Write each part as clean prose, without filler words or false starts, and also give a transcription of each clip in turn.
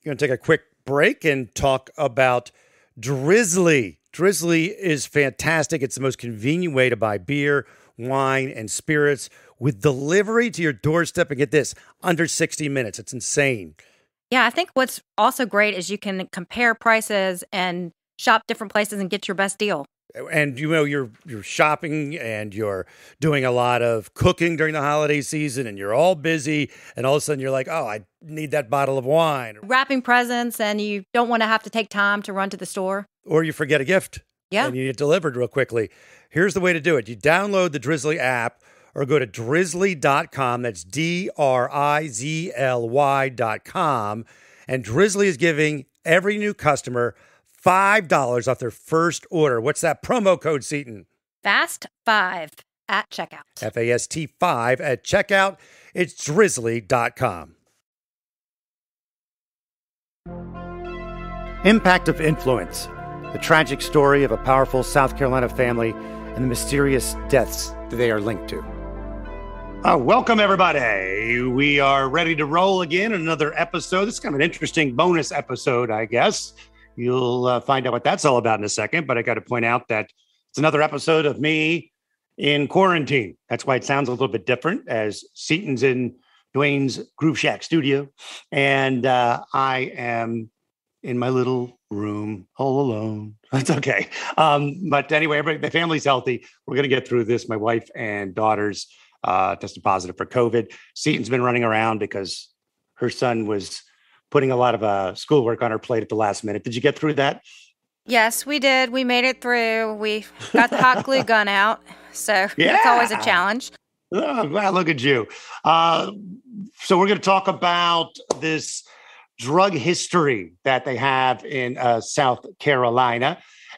Going to take a quick break and talk about Drizzly. Drizzly is fantastic. It's the most convenient way to buy beer, wine, and spirits with delivery to your doorstep. And get this, under 60 minutes. It's insane. Yeah, I think what's also great is you can compare prices and shop different places and get your best deal. And you're shopping and you're doing a lot of cooking during the holiday season and you're all busy and all of a sudden you're like, oh, I need that bottle of wine. Wrapping presents and you don't want to have to take time to run to the store. Or you forget a gift. Yeah. And you get delivered real quickly. Here's the way to do it. You download the Drizzly app or go to drizzly.com. That's DRIZLY.com. And Drizzly is giving every new customer $5 off their first order. What's that promo code, Seton? FAST5 at checkout. FAST5 at checkout. It's drizzly.com. Impact of Influence, the tragic story of a powerful South Carolina family and the mysterious deaths that they are linked to. Welcome, everybody. We are ready to roll again in another episode. This is kind of an interesting bonus episode, I guess. You'll find out what that's all about in a second, but I got to point out that it's another episode of me in quarantine. That's why it sounds a little bit different, as Seton's in Dwayne's Groove Shack studio, and I am in my little room all alone. That's okay. But anyway, everybody, the family's healthy. We're going to get through this. My wife and daughters tested positive for COVID. Seton's been running around because her son was putting a lot of schoolwork on her plate at the last minute. Did you get through that? Yes, we did. We made it through. We got the hot glue gun out. So It's always a challenge. Oh, wow, look at you. So we're going to talk about this drug history that they have in South Carolina.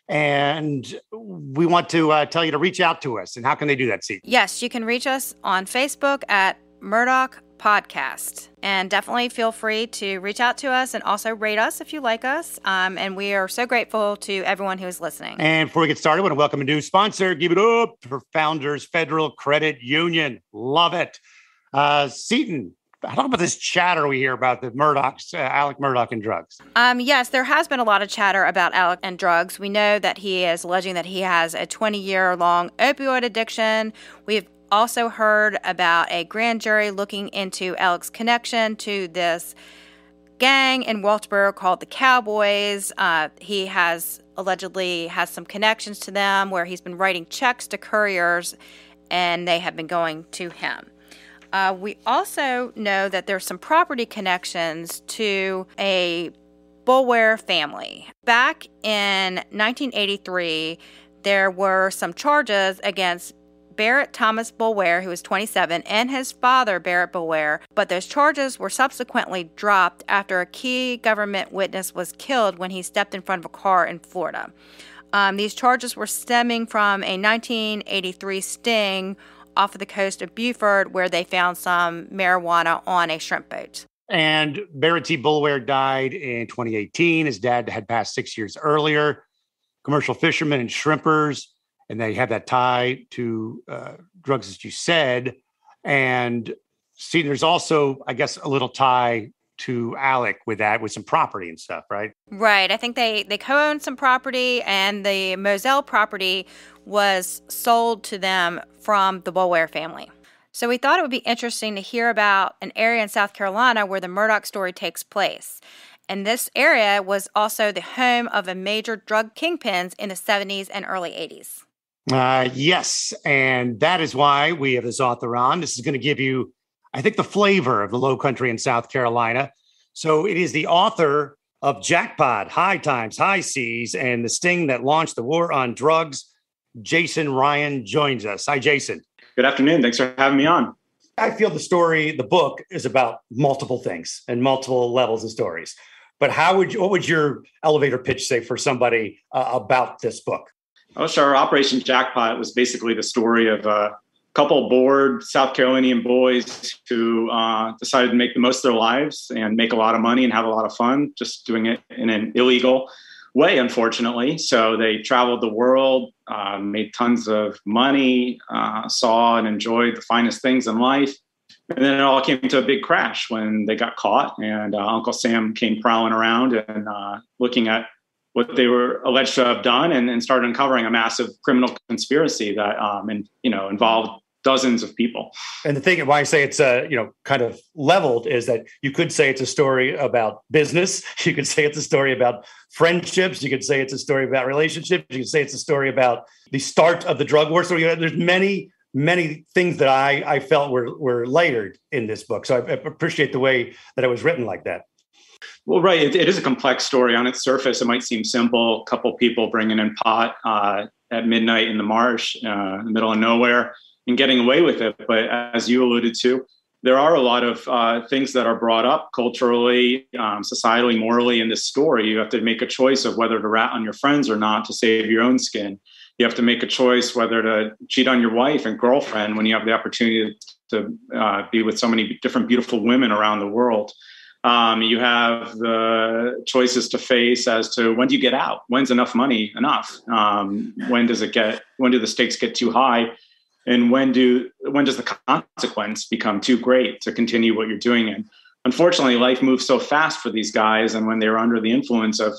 And we want to tell you to reach out to us. And how can they do that, Seton? Yes, you can reach us on Facebook at Murdoch Podcast. And definitely feel free to reach out to us and also rate us if you like us. And we are so grateful to everyone who is listening. And before we get started, I want to welcome a new sponsor. Give it up for Founders Federal Credit Union. Love it. Seton, talk about this chatter we hear about the Murdochs, Alec Murdoch and drugs. Yes, there has been a lot of chatter about Alec and drugs. We know that he is alleging that he has a 20-year-long opioid addiction. We've also heard about a grand jury looking into Alec's connection to this gang in Walterboro called the Cowboys. He has allegedly has some connections to them where he's been writing checks to couriers and they have been going to him. We also know that there's some property connections to a Boulware family. Back in 1983, there were some charges against Barrett Thomas Boulware, who was 27, and his father, Barrett Boulware, but those charges were subsequently dropped after a key government witness was killed when he stepped in front of a car in Florida. These charges were stemming from a 1983 sting off of the coast of Beaufort where they found some marijuana on a shrimp boat. And Barrett T. Boulware died in 2018. His dad had passed 6 years earlier. Commercial fishermen and shrimpers. And they have that tie to drugs, as you said. And see, there's also, I guess, a little tie to Alec with that, with some property and stuff, right? Right. I think they co-owned some property, and the Moselle property was sold to them from the Boulware family. So we thought it would be interesting to hear about an area in South Carolina where the Murdoch story takes place. And this area was also the home of a major drug kingpins in the 70s and early 80s. Yes, and that is why we have this author on. This is going to give you, I think, the flavor of the Low Country in South Carolina. So it is the author of Jackpot, High Times, High Seas, and the Sting that launched the war on drugs. Jason Ryan joins us. Hi, Jason. Good afternoon. Thanks for having me on. I feel the book is about multiple things and multiple levels of stories. But what would your elevator pitch say for somebody about this book? Our Operation Jackpot was basically the story of a couple bored South Carolinian boys who decided to make the most of their lives and make a lot of money and have a lot of fun, just doing it in an illegal way, unfortunately. So they traveled the world, made tons of money, saw and enjoyed the finest things in life, And then it all came to a big crash when they got caught, and Uncle Sam came prowling around and looking at what they were alleged to have done, and started uncovering a massive criminal conspiracy that involved dozens of people. And the thing why I say it's kind of leveled is that you could say it's a story about business. You could say it's a story about friendships. You could say it's a story about relationships. You could say it's a story about the start of the drug war. So there's many things that I felt were layered in this book. So I appreciate the way that it was written like that. Well, right. It is a complex story. On its surface, it might seem simple. A couple people bringing in pot at midnight in the marsh, in the middle of nowhere, and getting away with it. But as you alluded to, there are a lot of things that are brought up culturally, societally, morally in this story. You have to make a choice of whether to rat on your friends or not to save your own skin. You have to make a choice whether to cheat on your wife and girlfriend when you have the opportunity to be with so many different beautiful women around the world. You have the choices to face as to when do you get out? When's enough money enough? When do the stakes get too high? And when does the consequence become too great to continue what you're doing? And unfortunately, life moves so fast for these guys. And when they're under the influence of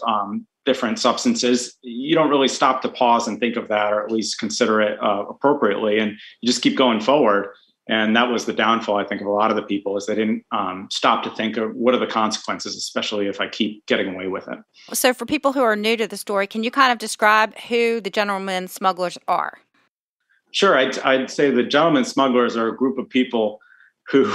different substances, you don't really stop to pause and think of that, or at least consider it appropriately. And you just keep going forward. And that was the downfall, I think, of a lot of the people, is they didn't stop to think of what are the consequences, especially if I keep getting away with it. So for people who are new to the story, can you kind of describe who the Gentleman Smugglers are? Sure. I'd say the Gentleman Smugglers are a group of people who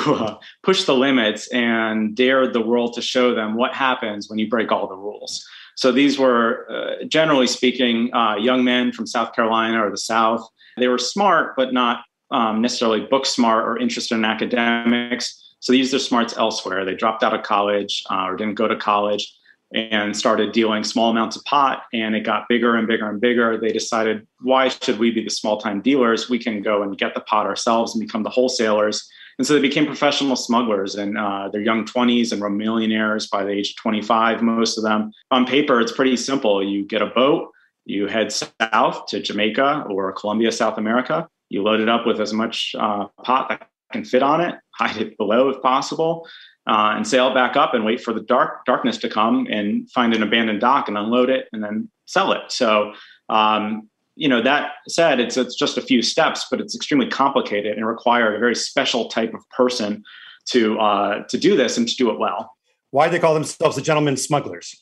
push the limits and dared the world to show them what happens when you break all the rules. So these were, generally speaking, young men from South Carolina or the South. They were smart, but not necessarily book smart or interested in academics. So they used their smarts elsewhere. They dropped out of college or didn't go to college and started dealing small amounts of pot, and it got bigger and bigger and bigger. They decided, why should we be the small-time dealers? We can go and get the pot ourselves and become the wholesalers. And so they became professional smugglers in their young 20s and were millionaires by the age of 25, most of them. On paper, it's pretty simple. You get a boat, you head south to Jamaica or Colombia, South America. You load it up with as much pot that can fit on it, hide it below if possible, and sail back up and wait for the darkness to come and find an abandoned dock and unload it and then sell it. So, that said, it's just a few steps, but it's extremely complicated and required a very special type of person to do this and to do it well. Why do they call themselves the Gentleman Smugglers?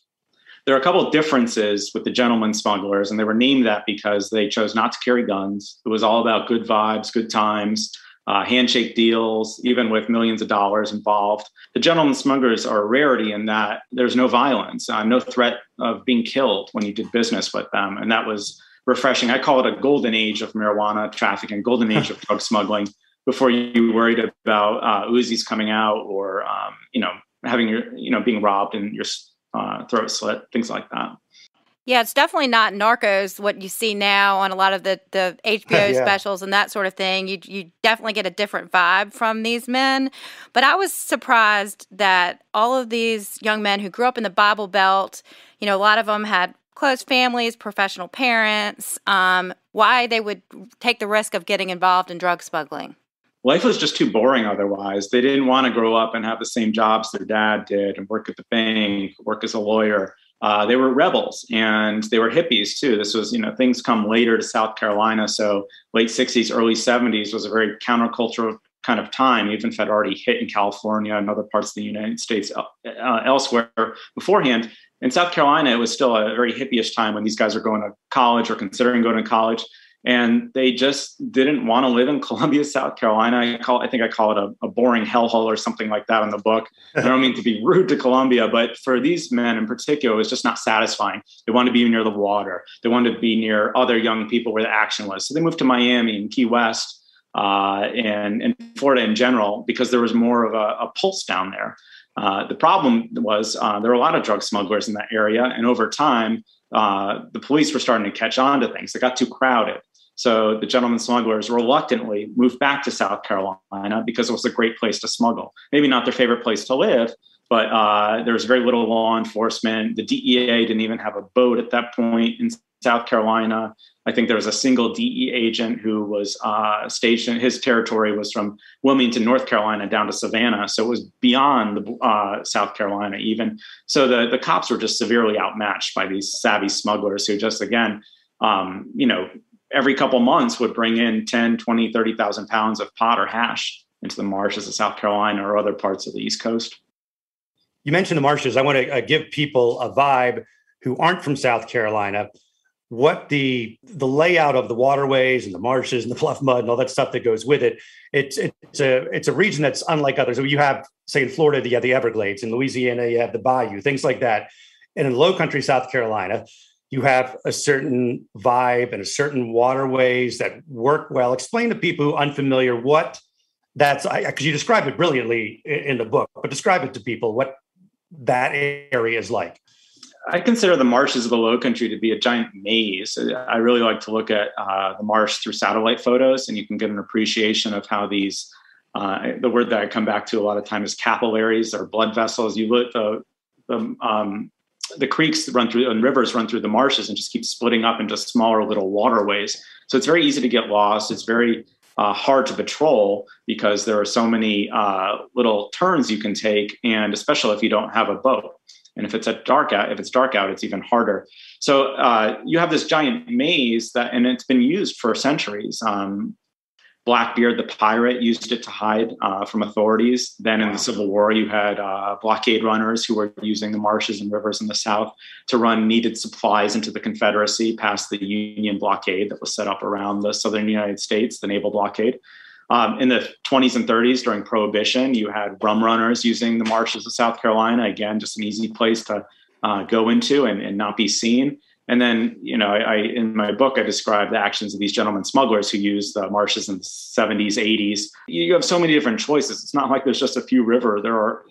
There are a couple of differences with the Gentleman Smugglers, and they were named that because they chose not to carry guns. It was all about good vibes, good times, handshake deals, even with millions of dollars involved. The Gentleman Smugglers are a rarity in that there's no violence, no threat of being killed when you did business with them. And that was refreshing. I call it a golden age of marijuana trafficking, golden age of drug smuggling, before you worried about Uzis coming out or, having your, being robbed and your throat slit, things like that. Yeah, it's definitely not Narcos, what you see now on a lot of the HBO specials and that sort of thing. You definitely get a different vibe from these men. But I was surprised that all of these young men who grew up in the Bible Belt, a lot of them had close families, professional parents, why they would take the risk of getting involved in drug smuggling. Life was just too boring otherwise. They didn't want to grow up and have the same jobs their dad did and work at the bank, work as a lawyer. They were rebels and they were hippies too. This was, things come later to South Carolina. So late 60s, early 70s was a very countercultural kind of time, even if it had already hit in California and other parts of the United States elsewhere beforehand. In South Carolina, it was still a very hippie-ish time when these guys were going to college or considering going to college. And they just didn't want to live in Columbia, South Carolina. I think I call it a boring hellhole or something like that in the book. I don't mean to be rude to Columbia, but for these men in particular, it was just not satisfying. They wanted to be near the water. They wanted to be near other young people where the action was. So they moved to Miami and Key West and Florida in general because there was more of a pulse down there. The problem was there were a lot of drug smugglers in that area. And over time, the police were starting to catch on to things. It got too crowded. So the Gentleman Smugglers reluctantly moved back to South Carolina because it was a great place to smuggle. Maybe not their favorite place to live, but there was very little law enforcement. The DEA didn't even have a boat at that point in South Carolina. I think there was a single DEA agent who was stationed. His territory was from Wilmington, North Carolina, down to Savannah. So it was beyond the, South Carolina even. So the cops were just severely outmatched by these savvy smugglers who just, again, every couple months would bring in 10, 20, 30,000 pounds of pot or hash into the marshes of South Carolina or other parts of the East Coast. You mentioned the marshes. I want to give people a vibe who aren't from South Carolina, what the layout of the waterways and the marshes and the bluff mud and all that stuff that goes with it. It's a region that's unlike others. So you have, say, in Florida, you have the Everglades. In Louisiana, you have the Bayou, things like that. And in low country South Carolina, you have a certain vibe and a certain waterways that work well. Explain to people who are unfamiliar what that's, because you describe it brilliantly in the book, but describe it to people what that area is like. I consider the marshes of the Low Country to be a giant maze. I really like to look at the marsh through satellite photos, and you can get an appreciation of how these, the word that I come back to a lot of times is capillaries or blood vessels. You look the creeks run through and rivers run through the marshes and just keep splitting up into smaller little waterways. So it's very easy to get lost. It's very hard to patrol because there are so many little turns you can take, and especially if you don't have a boat. And if it's dark out, it's even harder. So you have this giant maze and it's been used for centuries. Blackbeard, the pirate, used it to hide from authorities. Then in the Civil War, you had blockade runners who were using the marshes and rivers in the South to run needed supplies into the Confederacy past the Union blockade that was set up around the southern United States, the naval blockade. In the 20s and 30s during Prohibition, you had rum runners using the marshes of South Carolina. Again, just an easy place to go into and not be seen. And then, in my book, I describe the actions of these gentlemen smugglers who used the marshes in the 70s, 80s. You have so many different choices. It's not like there's just a few rivers. There are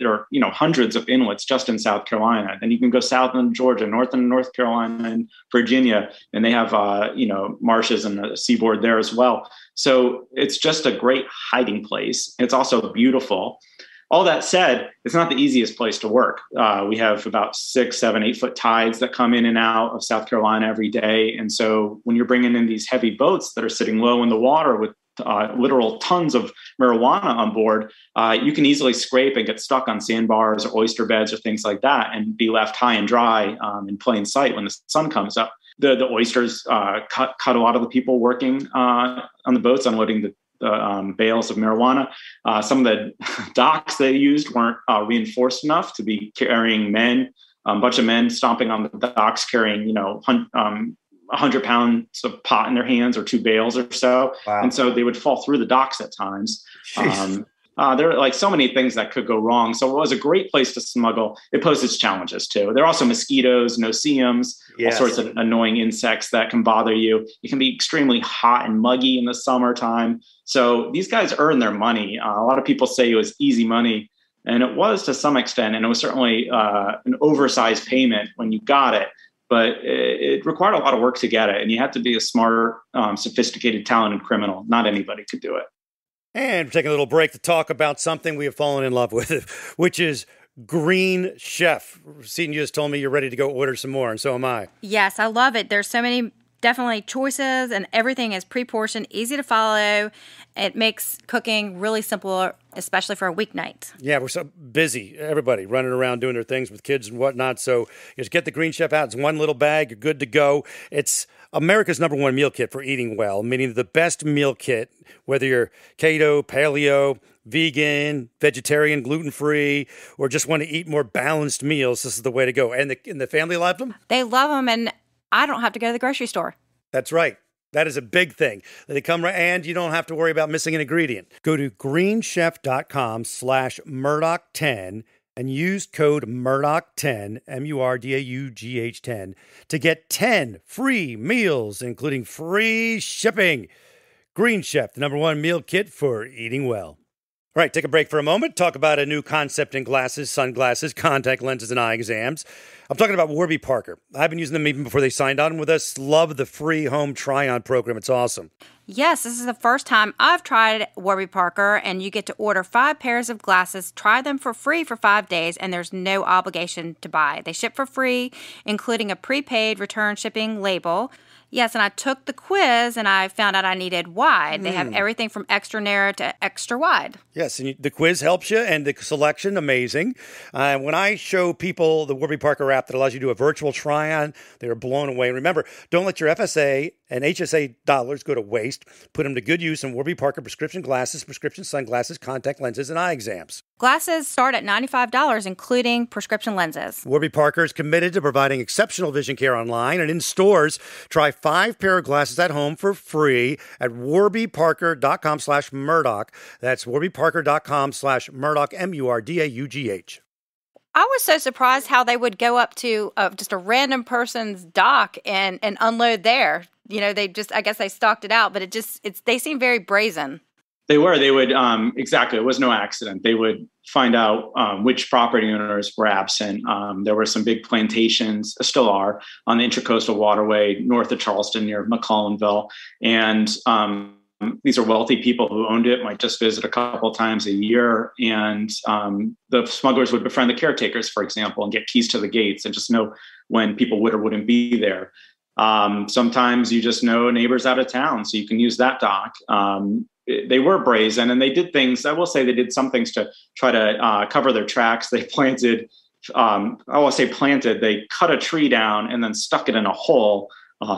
hundreds of inlets just in South Carolina. Then you can go south in Georgia, north in North Carolina and Virginia, and they have, marshes and the seaboard there as well. So it's just a great hiding place. It's also beautiful. All that said, it's not the easiest place to work. We have about 6, 7, 8 foot tides that come in and out of South Carolina every day. And so when you're bringing in these heavy boats that are sitting low in the water with literal tons of marijuana on board, you can easily scrape and get stuck on sandbars or oyster beds or things like that and be left high and dry in plain sight when the sun comes up. The oysters cut a lot of the people working on the boats, unloading the bales of marijuana. Some of the docks they used weren't reinforced enough to be carrying men, a bunch of men stomping on the docks carrying, 100 pounds of pot in their hands or 2 bales or so. Wow. And so they would fall through the docks at times. There are like so many things that could go wrong. So it was a great place to smuggle. It posed its challenges too. There are also mosquitoes, no-see-ums, all sorts of annoying insects that can bother you. It can be extremely hot and muggy in the summertime. So these guys earn their money. A lot of people say it was easy money, and it was to some extent, and it was certainly an oversized payment when you got it. But it required a lot of work to get it, and you had to be a smart, sophisticated, talented criminal. Not anybody could do it. And we're taking a little break to talk about something we have fallen in love with, which is Green Chef. Seton, you just told me you're ready to go order some more, and so am I. Yes, I love it. There's so many definitely choices, and everything is pre-portioned, easy to follow. It makes cooking really simple, especially for a weeknight. Yeah, we're so busy, everybody running around doing their things with kids and whatnot. So just get the Green Chef out. It's one little bag. You're good to go. It's America's #1 meal kit for eating well, meaning the best meal kit, whether you're keto, paleo, vegan, vegetarian, gluten-free, or just want to eat more balanced meals. This is the way to go. And the family loved them? They love them, and I don't have to go to the grocery store. That's right. That is a big thing. They come and you don't have to worry about missing an ingredient. Go to greenchef.com/Murdoch10 and use code Murdoch10, MURDAUGH10, to get 10 free meals, including free shipping. Green Chef, the #1 meal kit for eating well. All right, take a break for a moment. Talk about a new concept in glasses, sunglasses, contact lenses, and eye exams. I'm talking about Warby Parker. I've been using them even before they signed on with us. Love the free home try-on program. It's awesome. Yes, this is the first time I've tried Warby Parker, and you get to order 5 pairs of glasses, try them for free for 5 days, and there's no obligation to buy. They ship for free, including a prepaid return shipping label. Yes, and I took the quiz, and I found out I needed wide. They have everything from extra narrow to extra wide. Yes, and the quiz helps you, and the selection, amazing. When I show people the Warby Parker app that allows you to do a virtual try-on, they're blown away. And remember, don't let your FSA and HSA dollars go to waste. Put them to good use in Warby Parker prescription glasses, prescription sunglasses, contact lenses, and eye exams. Glasses start at $95, including prescription lenses. Warby Parker is committed to providing exceptional vision care online and in stores. Try 5 pair of glasses at home for free at warbyparker.com/Murdoch. That's warbyparker.com/Murdoch, Murdaugh. I was so surprised how they would go up to just a random person's dock and unload there. You know, I guess they stocked it out, but they seem very brazen. They would, exactly. It was no accident. They would find out which property owners were absent. There were some big plantations, still are, on the Intracoastal Waterway north of Charleston near McClellanville. And these are wealthy people who owned it, might just visit a couple times a year. And the smugglers would befriend the caretakers, for example, and get keys to the gates and just know when people would or wouldn't be there. Sometimes you just know a neighbor's out of town, so you can use that dock. They were brazen, and they did things. I will say they did some things to try to cover their tracks. They planted, they cut a tree down and then stuck it in a hole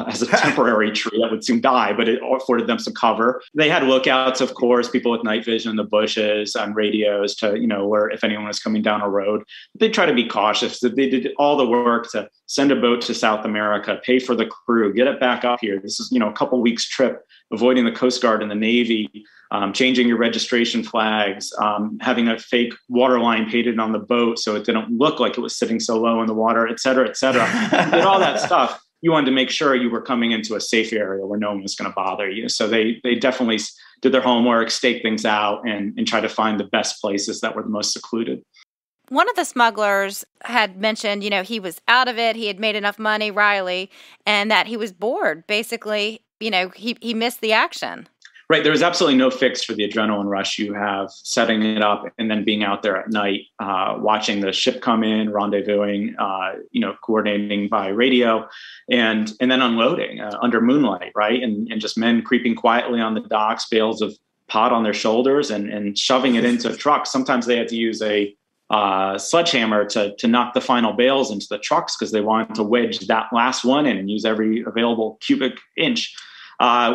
as a temporary tree that would soon die, but it afforded them some cover. They had lookouts, of course, people with night vision in the bushes on radios to, where if anyone was coming down a road. But they try to be cautious. They did all the work to send a boat to South America, pay for the crew, get it back up here. This is, a couple weeks trip, avoiding the Coast Guard and the Navy, changing your registration flags, having a fake water line painted on the boat so it didn't look like it was sitting so low in the water, et cetera, et cetera. Did all that stuff. You wanted to make sure you were coming into a safe area where no one was going to bother you. So they definitely did their homework, staked things out, and tried to find the best places that were the most secluded. One of the smugglers had mentioned, he was out of it. He had made enough money, Riley, and that he was bored. Basically, he missed the action. Right. There was absolutely no fix for the adrenaline rush you have setting it up and then being out there at night, watching the ship come in, rendezvousing, coordinating by radio and then unloading under moonlight. Right. And just men creeping quietly on the docks, bales of pot on their shoulders and shoving it into trucks. Sometimes they had to use a sledgehammer to knock the final bales into the trucks because they wanted to wedge that last one in and use every available cubic inch.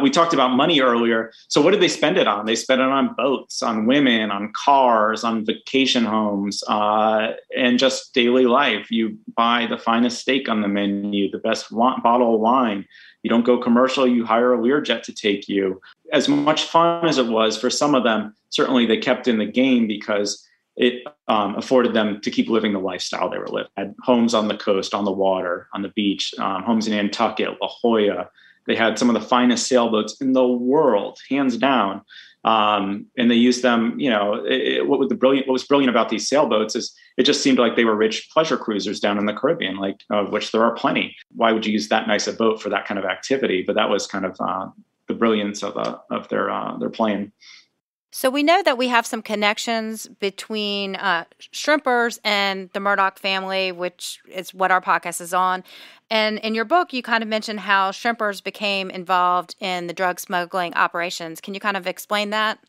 We talked about money earlier. So what did they spend it on? They spent it on boats, on women, on cars, on vacation homes, and just daily life. You buy the finest steak on the menu, the best bottle of wine. You don't go commercial. You hire a Learjet to take you. As much fun as it was for some of them, certainly they kept in the game because it afforded them to keep living the lifestyle they were living. Had homes on the coast, on the water, on the beach, homes in Nantucket, La Jolla. They had some of the finest sailboats in the world, hands down. And they used them, what was brilliant about these sailboats is it just seemed like they were rich pleasure cruisers down in the Caribbean, of which there are plenty. Why would you use that nice a boat for that kind of activity? But that was kind of the brilliance of their plan. So we know that we have some connections between shrimpers and the Murdoch family, which is what our podcast is on. And in your book, you kind of mentioned how shrimpers became involved in the drug smuggling operations. Can you kind of explain that?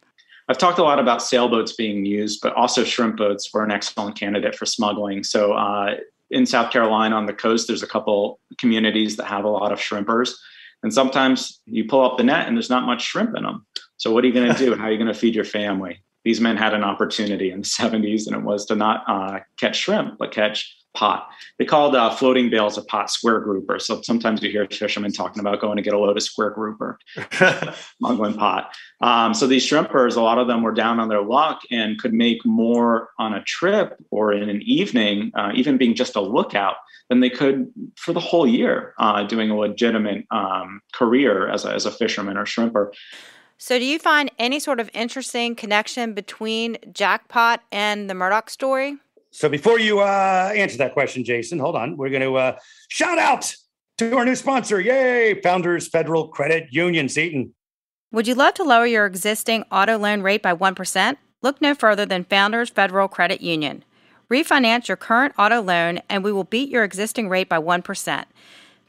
I've talked a lot about sailboats being used, but also shrimp boats were an excellent candidate for smuggling. So in South Carolina on the coast, there's a couple communities that have a lot of shrimpers. And sometimes you pull up the net and there's not much shrimp in them. So what are you going to do? How are you going to feed your family? These men had an opportunity in the 70s, and it was to not catch shrimp, but catch pot. They called floating bales of pot square grouper. So sometimes you hear fishermen talking about going to get a load of square grouper, smuggling pot. So these shrimpers, a lot of them were down on their luck and could make more on a trip or in an evening, even being just a lookout, than they could for the whole year doing a legitimate career as a fisherman or shrimper. So do you find any sort of interesting connection between Jackpot and the Murdoch story? So before you answer that question, Jason, hold on. We're going to shout out to our new sponsor. Yay! Founders Federal Credit Union, Seton. Would you love to lower your existing auto loan rate by 1%? Look no further than Founders Federal Credit Union. Refinance your current auto loan and we will beat your existing rate by 1%.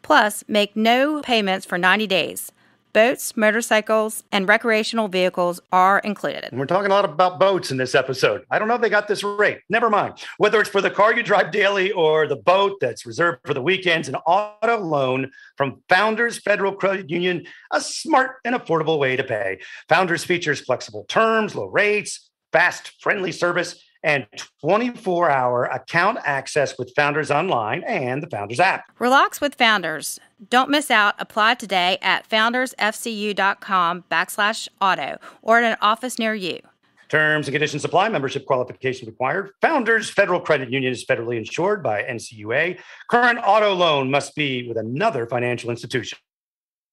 Plus, make no payments for 90 days. Boats, motorcycles, and recreational vehicles are included. And we're talking a lot about boats in this episode. I don't know if they got this rate. Never mind. Whether it's for the car you drive daily or the boat that's reserved for the weekends, an auto loan from Founders Federal Credit Union, a smart and affordable way to pay. Founders features flexible terms, low rates, fast, friendly service, and 24-hour account access with Founders Online and the Founders app. Relax with Founders. Don't miss out. Apply today at foundersfcu.com/auto or at an office near you. Terms and conditions apply. Membership qualification required. Founders Federal Credit Union is federally insured by NCUA. Current auto loan must be with another financial institution.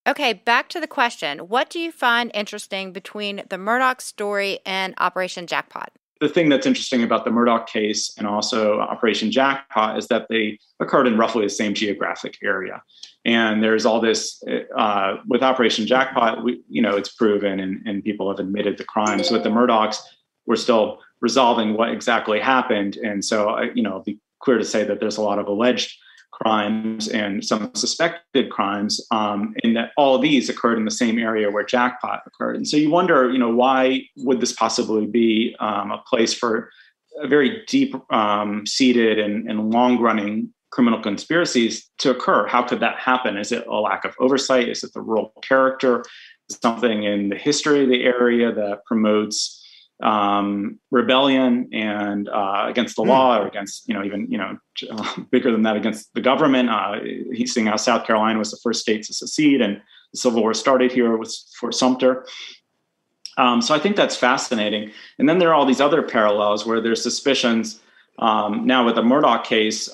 Okay, back to the question. What do you find interesting between the Murdoch story and Operation Jackpot? The thing that's interesting about the Murdoch case and also Operation Jackpot is that they occurred in roughly the same geographic area. And there's all this, with Operation Jackpot, it's proven and people have admitted the crimes. With the Murdochs, we're still resolving what exactly happened. And so, it'd be clear to say that there's a lot of alleged crimes and some suspected crimes, and that all of these occurred in the same area where Jackpot occurred. And so you wonder, why would this possibly be a place for a very deep seated and long-running criminal conspiracies to occur? How could that happen? Is it a lack of oversight? Is it the rural character? Is it something in the history of the area that promotes rebellion and against the law, or against, bigger than that, against the government? He's seeing how South Carolina was the first state to secede, and the Civil War started here with Fort Sumter. So I think that's fascinating. And then there are all these other parallels where there's suspicions now with the Murdoch case,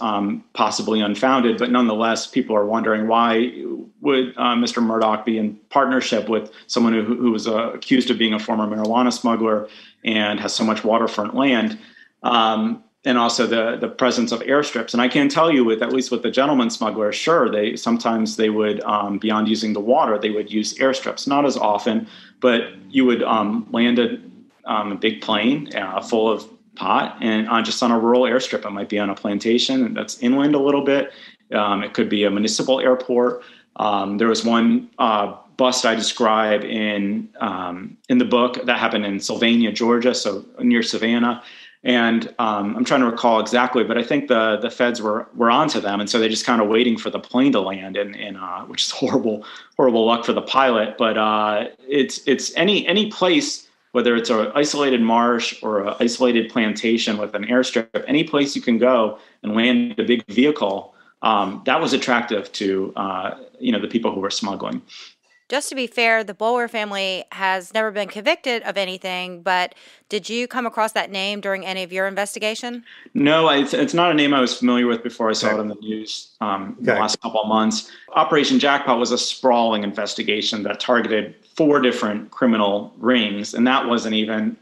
possibly unfounded, but nonetheless, people are wondering, why would Mr. Murdoch be in partnership with someone who was accused of being a former marijuana smuggler and has so much waterfront land, and also the presence of airstrips. And I can tell you, at least with the Gentleman Smugglers, sure, they would, beyond using the water, they would use airstrips, not as often, but you would land a big plane full of pot and just on a rural airstrip. It might be on a plantation that's inland a little bit. It could be a municipal airport. There was one bust I describe in the book that happened in Sylvania, Georgia, so near Savannah. And I'm trying to recall exactly, but I think the feds were onto them, and so they're just kind of waiting for the plane to land, and which is horrible luck for the pilot. But it's any place, whether it's an isolated marsh or an isolated plantation with an airstrip, any place you can go and land a big vehicle, that was attractive to the people who were smuggling. Just to be fair, the Bulwer family has never been convicted of anything, but did you come across that name during any of your investigation? No, it's not a name I was familiar with before I saw it on the news the last couple of months. Operation Jackpot was a sprawling investigation that targeted 4 different criminal rings, and that wasn't even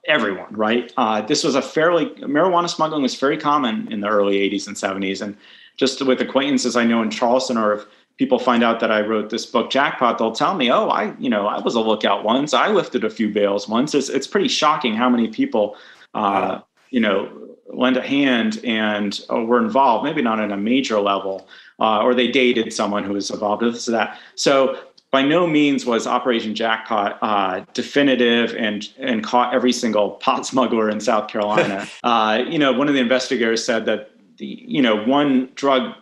everyone, right? This was marijuana smuggling was very common in the early 80s and 70s, and just with acquaintances I know in Charleston, or if people find out that I wrote this book, Jackpot, they'll tell me, I was a lookout once. I lifted a few bails once. It's pretty shocking how many people, lend a hand and were involved, maybe not on a major level, or they dated someone who was involved with this or that. So by no means was Operation Jackpot definitive and caught every single pot smuggler in South Carolina. One of the investigators said that one drug,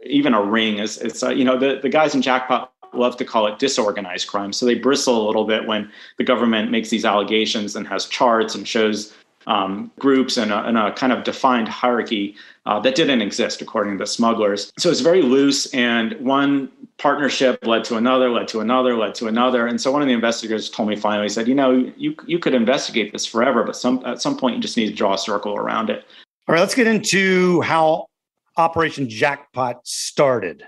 even a ring, the guys in Jackpot love to call it disorganized crime. So they bristle a little bit when the government makes these allegations and has charts and shows groups and a kind of defined hierarchy that didn't exist according to the smugglers. So it's very loose, and one partnership led to another, led to another, led to another. And so one of the investigators told me finally, he said, you could investigate this forever, but at some point you just need to draw a circle around it. All right, let's get into how Operation Jackpot started.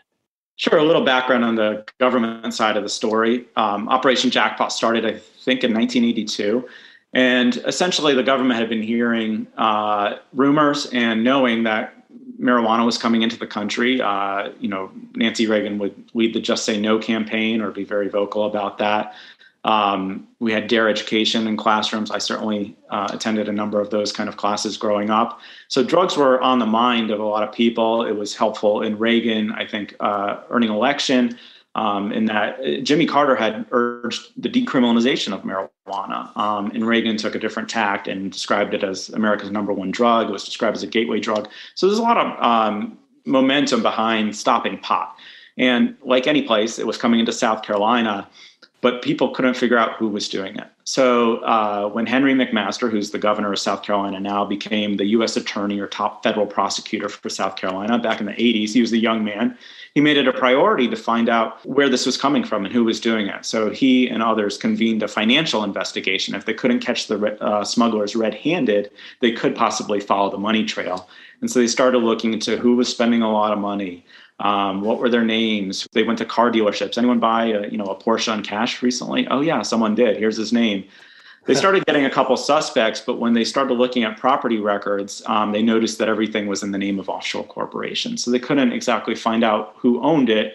Sure. A little background on the government side of the story. Operation Jackpot started, I think, in 1982. And essentially, the government had been hearing rumors and knowing that marijuana was coming into the country. Nancy Reagan would lead the Just Say No campaign, or be very vocal about that. We had dare education in classrooms. I certainly attended a number of those kind of classes growing up. So drugs were on the mind of a lot of people. It was helpful in Reagan, I think, earning election, in that Jimmy Carter had urged the decriminalization of marijuana. And Reagan took a different tact and described it as America's #1 drug. It was described as a gateway drug. So there's a lot of momentum behind stopping pot. And like any place, it was coming into South Carolina, but people couldn't figure out who was doing it. So when Henry McMaster, who's the governor of South Carolina now, became the U.S. attorney or top federal prosecutor for South Carolina back in the 80s, he was a young man. He made it a priority to find out where this was coming from and who was doing it. So he and others convened a financial investigation. If they couldn't catch the smugglers red-handed, they could possibly follow the money trail. And so they started looking into who was spending a lot of money. What were their names? They went to car dealerships. Anyone buy a Porsche on cash recently? Oh yeah, someone did. Here's his name. They started getting a couple suspects, but when they started looking at property records, they noticed that everything was in the name of offshore corporations. So they couldn't exactly find out who owned it.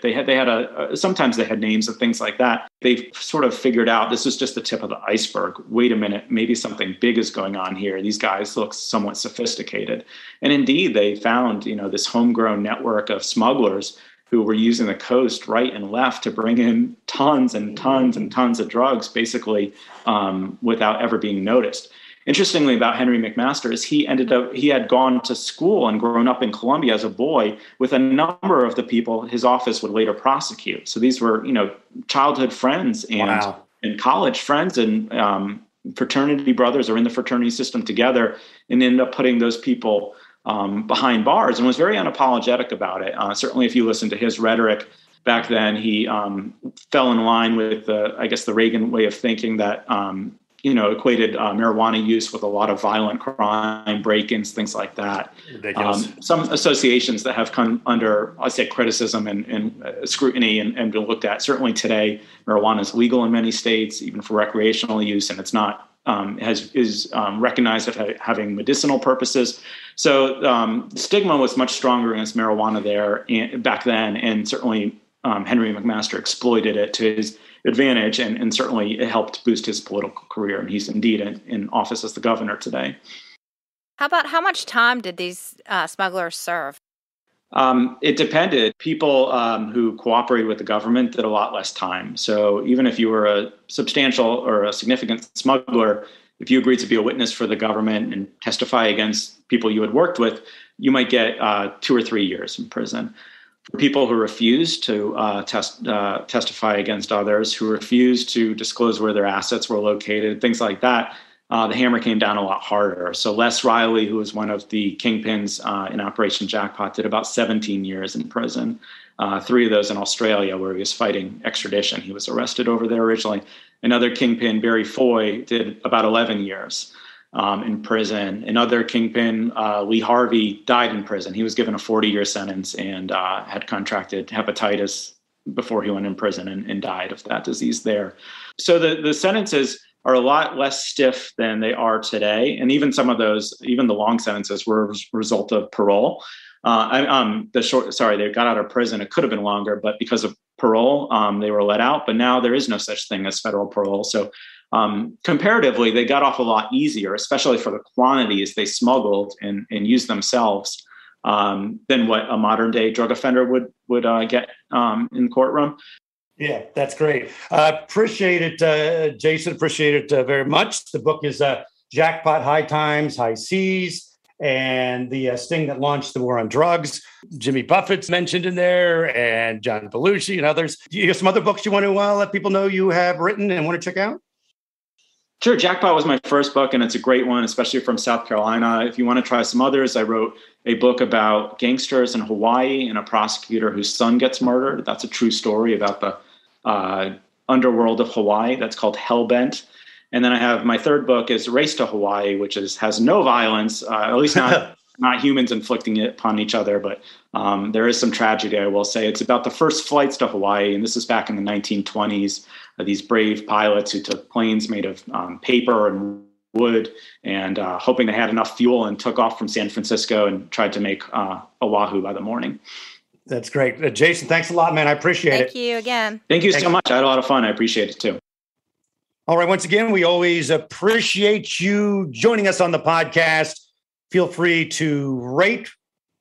Sometimes they had names and things like that. They sort of figured out this was just the tip of the iceberg. Wait a minute, maybe something big is going on here. These guys look somewhat sophisticated. And indeed, they found, this homegrown network of smugglers who were using the coast right and left to bring in tons and tons and tons of drugs, basically without ever being noticed. Interestingly about Henry McMaster is he had gone to school and grown up in Columbia as a boy with a number of the people his office would later prosecute. So these were, childhood friends and college friends and fraternity brothers or in the fraternity system together, and ended up putting those people behind bars and was very unapologetic about it. Certainly, if you listen to his rhetoric back then, he fell in line with the Reagan way of thinking that, equated marijuana use with a lot of violent crime, break-ins, things like that. Some associations that have come under, I'd say, criticism and scrutiny and been looked at. Certainly today, marijuana is legal in many states, even for recreational use, and it's not is recognized as having medicinal purposes. So the stigma was much stronger against marijuana there back then, and certainly Henry McMaster exploited it to his advantage, and certainly it helped boost his political career, and he's indeed in office as the governor today. How much time did these smugglers serve? It depended. People who cooperated with the government did a lot less time. So even if you were a substantial or a significant smuggler, if you agreed to be a witness for the government and testify against people you had worked with, you might get 2 or 3 years in prison. For people who refused to testify against others, who refused to disclose where their assets were located, things like that, the hammer came down a lot harder. So Les Riley, who was one of the kingpins in Operation Jackpot, did about 17 years in prison. 3 of those in Australia, where he was fighting extradition. He was arrested over there originally. Another kingpin, Barry Foy, did about 11 years in prison. Another kingpin, Lee Harvey, died in prison. He was given a 40-year sentence and had contracted hepatitis before he went in prison and died of that disease there. So the sentences are a lot less stiff than they are today. And even some of those, even the long sentences, were a result of parole. They got out of prison. It could have been longer, but because of parole, they were let out. But now there is no such thing as federal parole. So comparatively, they got off a lot easier, especially for the quantities they smuggled and used themselves, than what a modern day drug offender would get in the courtroom. Yeah, that's great. Appreciate it, Jason. Appreciate it very much. The book is Jackpot, High Times, High Seas, and the sting that launched the war on drugs. Jimmy Buffett's mentioned in there, and John Belushi and others. Do you have some other books you want to let people know you have written and want to check out? Sure. Jackpot was my first book, and it's a great one, especially from South Carolina. If you want to try some others, I wrote a book about gangsters in Hawaii and a prosecutor whose son gets murdered. That's a true story about the underworld of Hawaii. That's called Hellbent. And then I have my third book is Race to Hawaii, which has no violence, at least not humans inflicting it upon each other, but there is some tragedy, I will say. It's about the first flights to Hawaii, and this is back in the 1920s. These brave pilots who took planes made of paper and wood and hoping they had enough fuel, and took off from San Francisco and tried to make Oahu by the morning. That's great. Jason, thanks a lot, man. I appreciate it. Thank you again. Thank you so much. I had a lot of fun. I appreciate it too. All right. Once again, we always appreciate you joining us on the podcast. Feel free to rate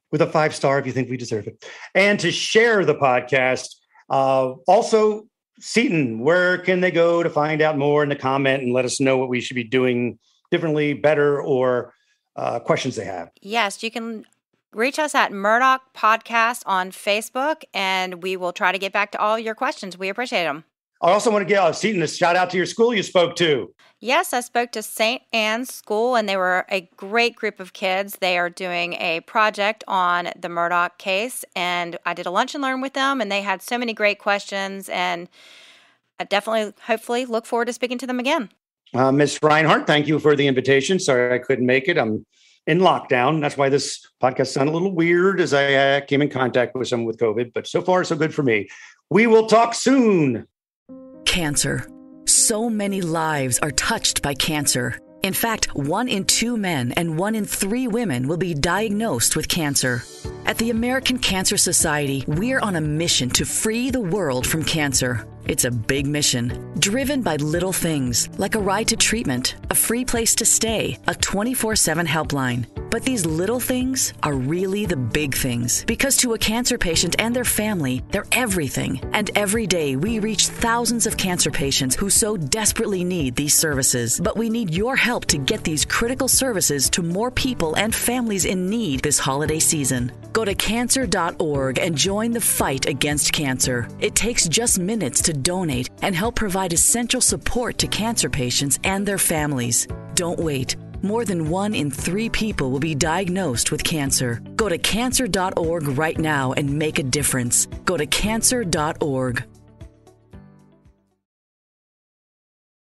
with a 5-star if you think we deserve it, and to share the podcast. Also, Seton, where can they go to find out more in the comment and let us know what we should be doing differently, better, or questions they have? Yes, you can reach us at Murdoch Podcast on Facebook, and we will try to get back to all your questions. We appreciate them. I also want to give Seton a shout out to your school you spoke to. Yes, I spoke to St. Anne's School, and they were a great group of kids. They are doing a project on the Murdoch case, and I did a lunch and learn with them, and they had so many great questions, and I definitely, hopefully, look forward to speaking to them again. Ms. Reinhardt, thank you for the invitation. Sorry I couldn't make it. I'm in lockdown. That's why this podcast sounded a little weird as I came in contact with someone with COVID, but so far, so good for me. We will talk soon. Cancer. So many lives are touched by cancer. In fact, 1 in 2 men and 1 in 3 women will be diagnosed with cancer. At the American Cancer Society, we're on a mission to free the world from cancer. It's a big mission, driven by little things like a ride to treatment, a free place to stay, a 24/7 helpline. But these little things are really the big things, because to a cancer patient and their family, they're everything. And every day we reach thousands of cancer patients who so desperately need these services. But we need your help to get these critical services to more people and families in need this holiday season. Go to cancer.org and join the fight against cancer. It takes just minutes to donate and help provide essential support to cancer patients and their families. Don't wait. More than 1 in 3 people will be diagnosed with cancer. Go to cancer.org right now and make a difference. Go to cancer.org.